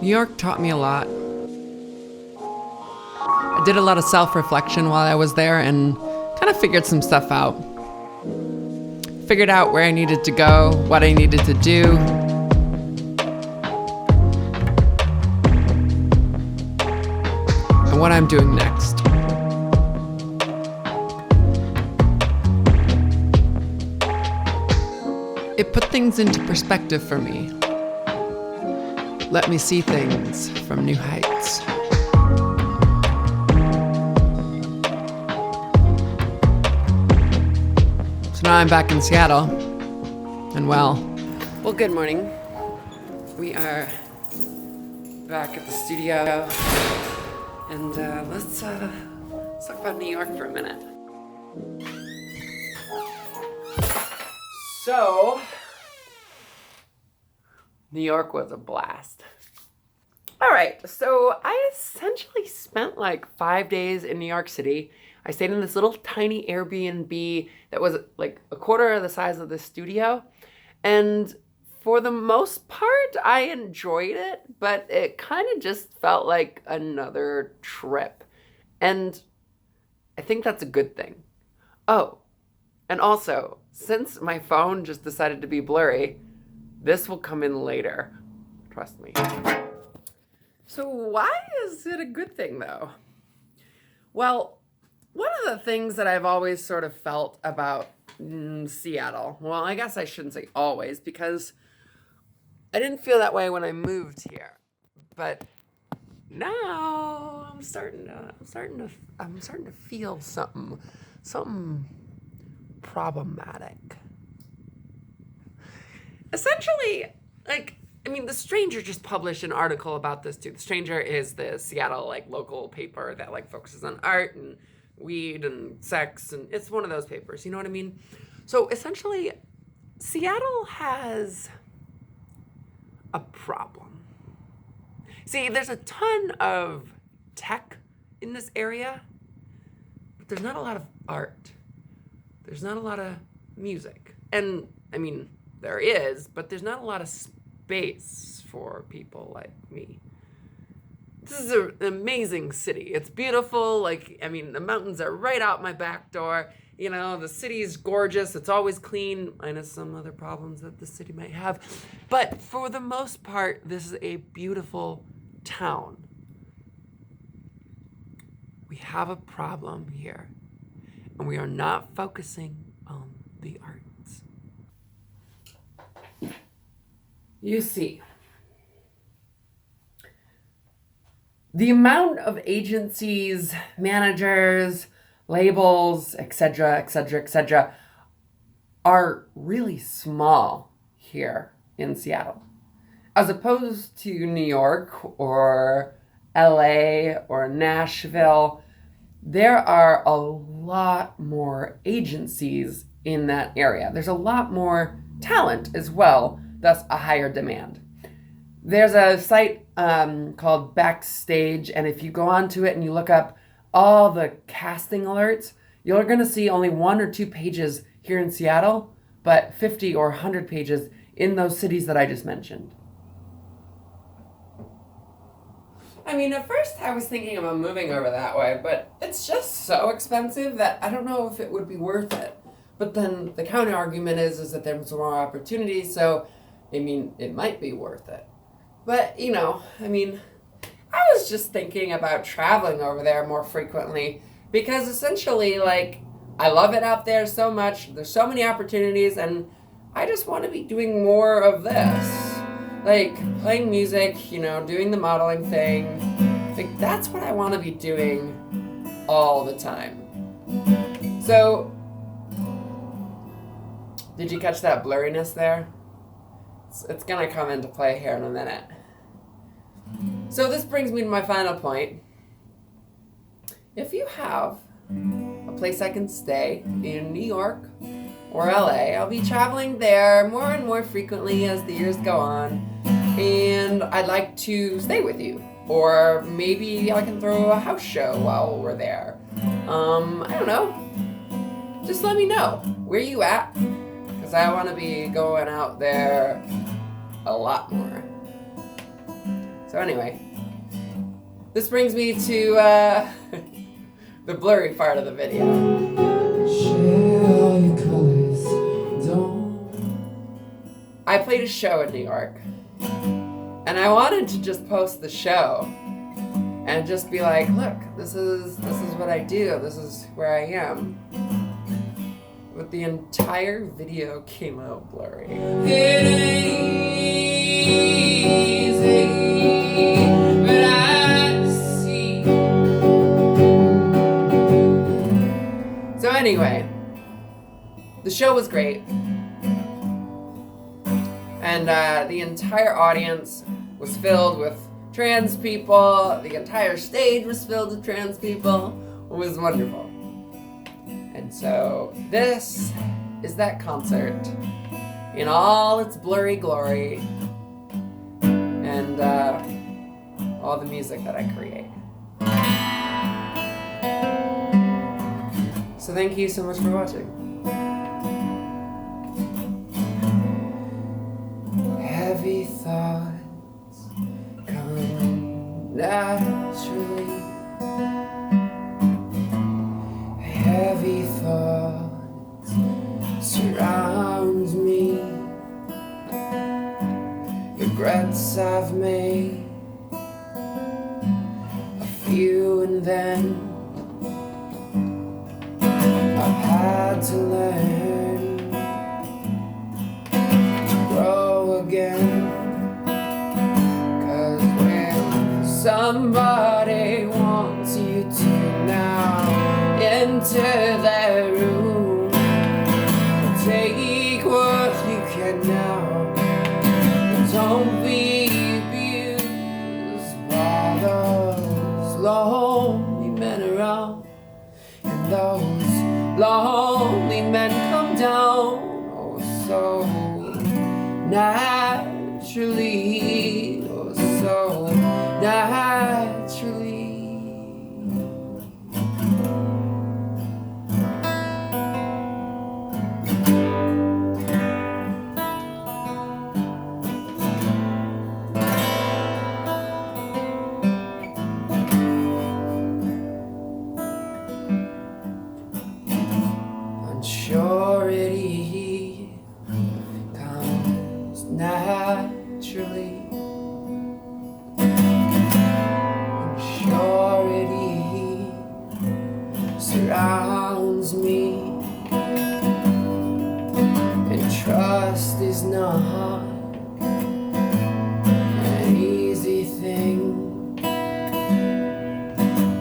New York taught me a lot. I did a lot of self-reflection while I was there and kind of figured some stuff out. Figured out where I needed to go, what I needed to do. And what I'm doing next. It put things into perspective for me. Let me see things from new heights. So now I'm back in Seattle, and well, good morning. We are back at the studio, and let's talk about New York for a minute. So, New York was a blast. All right, so I essentially spent like 5 days in New York City. I stayed in this little tiny Airbnb that was like a quarter of the size of the studio. And for the most part, I enjoyed it, but it kind of just felt like another trip. And I think that's a good thing. Oh, and also, since my phone just decided to be blurry, this will come in later. Trust me. So why is it a good thing, though? Well, one of the things that I've always sort of felt about Seattle, well, I guess I shouldn't say always, because I didn't feel that way when I moved here. But now I'm starting to feel something problematic. Essentially, The Stranger just published an article about this too. The Stranger is the Seattle local paper that focuses on art and weed and sex, and it's one of those papers, you know what I mean? So essentially, Seattle has a problem. See, there's a ton of tech in this area, but there's not a lot of art. There's not a lot of music. And, there is, but there's not a lot of space for people like me. This is an amazing city. It's beautiful. The mountains are right out my back door. The city is gorgeous. It's always clean, minus some other problems that the city might have. But for the most part, this is a beautiful town. We have a problem here, and we are not focusing on the arts. You see, the amount of agencies, managers, labels, etc., are really small here in Seattle. As opposed to New York or LA or Nashville, there are a lot more agencies in that area. There's a lot more talent as well, thus a higher demand. There's a site called Backstage, and if you go onto it and you look up all the casting alerts, you're going to see only 1 or 2 pages here in Seattle, but 50 or 100 pages in those cities that I just mentioned. At first I was thinking about moving over that way, but it's just so expensive that I don't know if it would be worth it. But then the counter argument is that there's more opportunities, so it might be worth it. But, I was just thinking about traveling over there more frequently because essentially, I love it out there so much. There's so many opportunities, and I just want to be doing more of this. Playing music, doing the modeling thing. That's what I want to be doing all the time. So, did you catch that blurriness there? It's gonna come into play here in a minute. So this brings me to my final point. If you have a place I can stay in New York or LA, I'll be traveling there more and more frequently as the years go on, and I'd like to stay with you. Or maybe I can throw a house show while we're there. I don't know. Just let me know. Where you at? Because I want to be going out there a lot more. So anyway, this brings me to the blurry part of the video. Share all your colors, don't. I played a show in New York, and I wanted to just post the show and just be like, look, this is what I do, this is where I am. But the entire video came out blurry. It ain't easy, but I see. So anyway, the show was great. And the entire audience was filled with trans people. The entire stage was filled with trans people. It was wonderful. And so this is that concert in all its blurry glory and all the music that I create. So thank you so much for watching. Heavy thoughts come naturally. Heavy thoughts surround me. Regrets I've made, a few, and then I've had to learn to grow again. 'Cause when somebody wants you to now enter their room, take what you can now. Don't be abused by those lonely men around. And those lonely men come down, oh so naturally, oh so naturally. Maturity comes naturally. Maturity surrounds me, and trust is not an easy thing.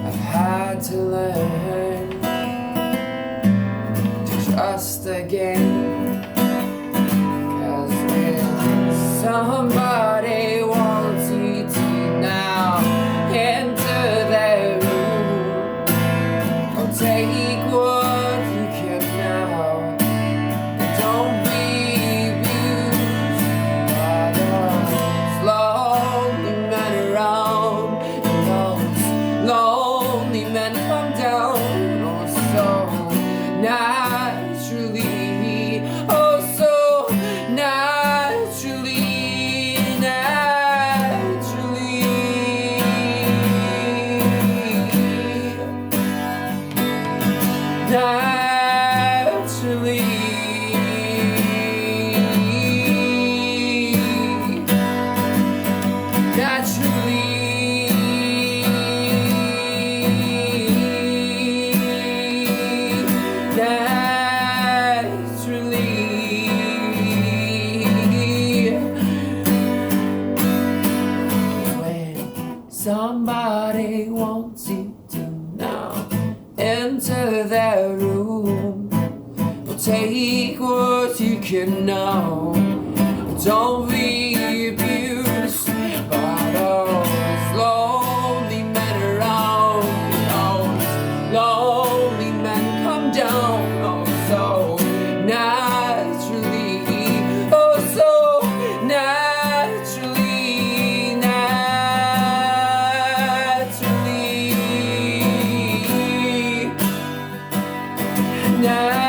I've had to learn trust again. 'Cause when somebody wants you to now enter their room, or take what you can now, don't be abused by those lonely men around. And those lonely men come down, oh so naturally, oh so naturally, naturally, naturally, naturally. Somebody wants you to now enter their room, well, take what you can now. Don't be abused by those lonely men around. Those lonely men come down, oh so naturally, oh so naturally. Naturally,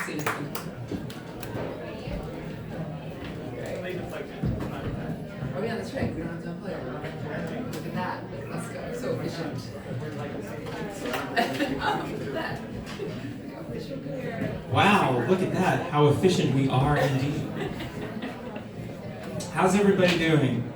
soon as you can. Oh yeah, that's right. We don't have to unplug it. Look at that. Let's go. So efficient. Look at that. Wow, look at that. How efficient we are indeed. How's everybody doing?